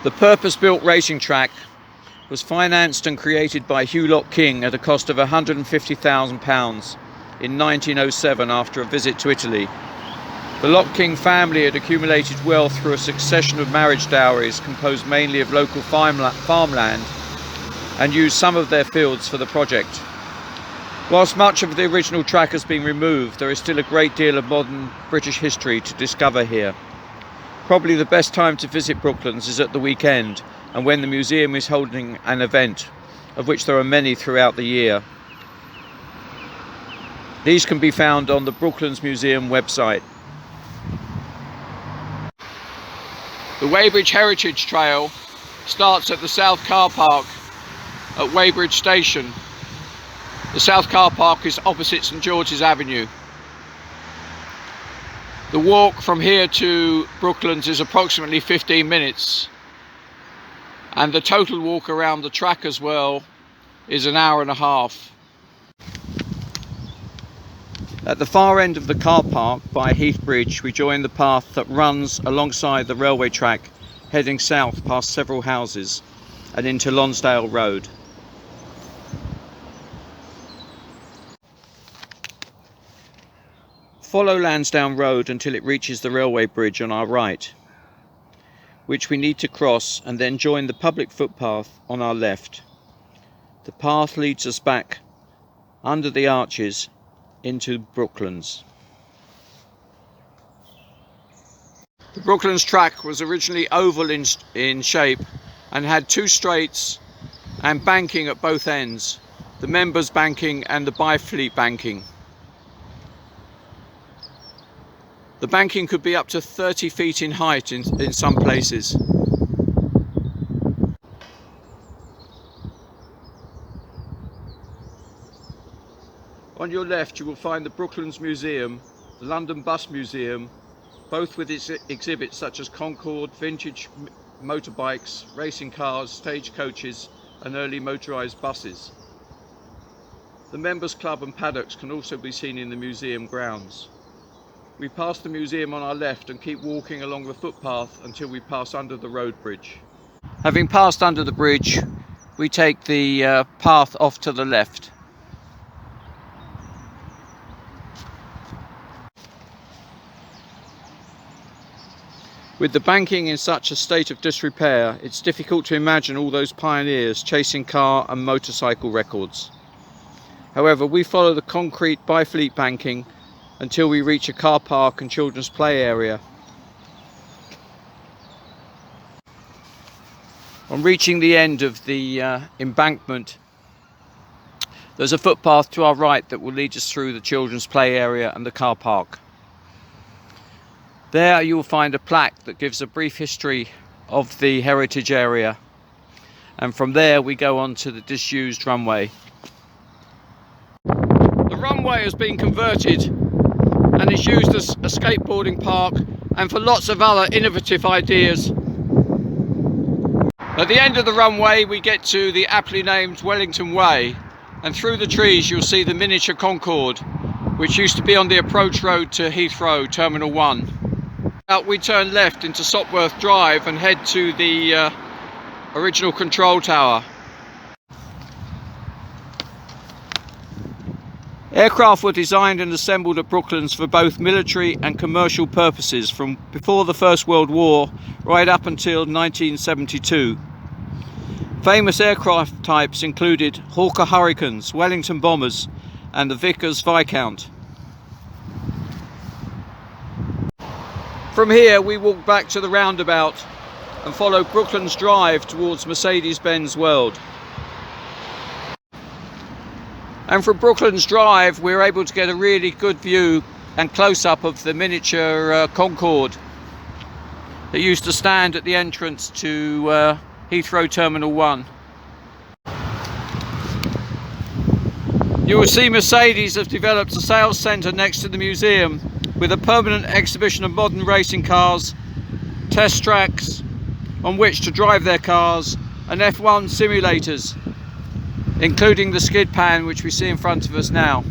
The purpose-built racing track was financed and created by Hugh Locke King at a cost of £150,000 in 1907 after a visit to Italy. The Locke King family had accumulated wealth through a succession of marriage dowries composed mainly of local farmland and used some of their fields for the project. Whilst much of the original track has been removed, there is still a great deal of modern British history to discover here. Probably the best time to visit Brooklands is at the weekend and when the museum is holding an event, of which there are many throughout the year. These can be found on the Brooklands Museum website. The Weybridge Heritage Trail starts at the South Car Park at Weybridge Station. The South Car Park is opposite St George's Avenue. The walk from here to Brooklands is approximately 15 minutes, and the total walk around the track as well is an hour and a half. At the far end of the car park by Heath Bridge, we join the path that runs alongside the railway track, heading south past several houses and into Lonsdale Road. Follow Lansdowne Road until it reaches the railway bridge on our right, which we need to cross, and then join the public footpath on our left. The path leads us back under the arches into Brooklands. The Brooklands track was originally oval in shape and had two straights and banking at both ends, the members banking and the Byfleet banking. The banking could be up to 30 feet in height in some places. On your left you will find the Brooklands Museum, the London Bus Museum, both with its exhibits such as Concorde, vintage motorbikes, racing cars, stagecoaches and early motorised buses. The Members Club and paddocks can also be seen in the museum grounds. We pass the museum on our left and keep walking along the footpath until we pass under the road bridge. Having passed under the bridge, we take the path off to the left. With the banking in such a state of disrepair, it's difficult to imagine all those pioneers chasing car and motorcycle records. However, we follow the concrete Byfleet banking until we reach a car park and children's play area. On reaching the end of the embankment, there's a footpath to our right that will lead us through the children's play area and the car park. There you will find a plaque that gives a brief history of the heritage area, and from there we go on to the Disused Runway. The runway has been converted and is used as a skateboarding park and for lots of other innovative ideas. At the end of the runway we get to the aptly named Wellington Way, and through the trees you'll see the miniature Concorde, which used to be on the approach road to Heathrow Terminal 1. Out we turn left into Sopworth Drive and head to the original control tower. Aircraft were designed and assembled at Brooklands for both military and commercial purposes from before the First World War right up until 1972. Famous aircraft types included Hawker Hurricanes, Wellington Bombers and the Vickers Viscount. From here we walk back to the roundabout and follow Brooklands Drive towards Mercedes Benz World. And from Brooklands Drive we're able to get a really good view and close-up of the miniature Concorde that used to stand at the entrance to Heathrow Terminal 1. You will see Mercedes have developed a sales centre next to the museum with a permanent exhibition of modern racing cars, test tracks on which to drive their cars, and F1 simulators, including the skid pan which we see in front of us now.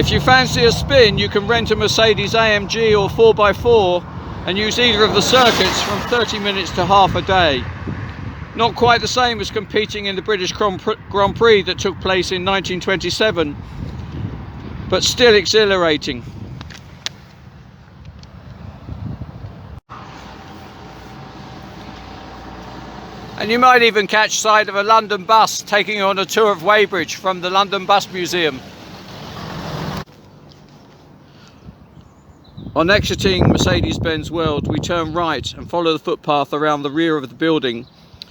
If you fancy a spin, you can rent a Mercedes AMG or 4x4 and use either of the circuits from 30 minutes to half a day. Not quite the same as competing in the British Grand Prix that took place in 1927, but still exhilarating. And you might even catch sight of a London bus taking you on a tour of Weybridge from the London Bus Museum. On exiting Mercedes Benz World, we turn right and follow the footpath around the rear of the building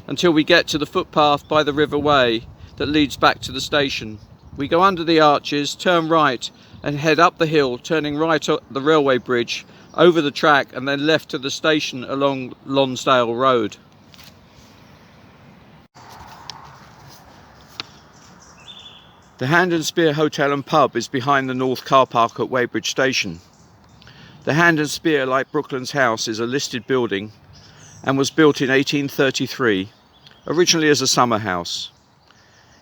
until we get to the footpath by the River Way that leads back to the station. We go under the arches, turn right and head up the hill, turning right at the railway bridge, over the track and then left to the station along Lonsdale Road. The Hand and Spear Hotel and Pub is behind the north car park at Weybridge Station. The Hand and Spear, like Brooklands House, is a listed building and was built in 1833, originally as a summer house.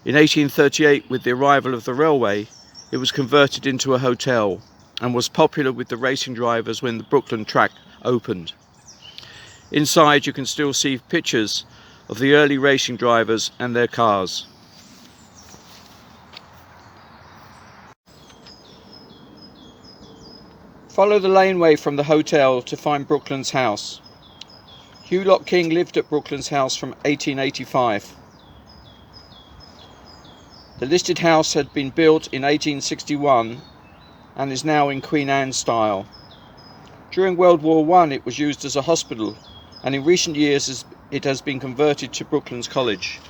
In 1838, with the arrival of the railway, it was converted into a hotel and was popular with the racing drivers when the Brookland track opened. Inside you can still see pictures of the early racing drivers and their cars. Follow the laneway from the hotel to find Brooklands House. Hugh Locke King lived at Brooklands House from 1885. The listed house had been built in 1861 and is now in Queen Anne style. During World War I it was used as a hospital, and in recent years it has been converted to Brooklands College.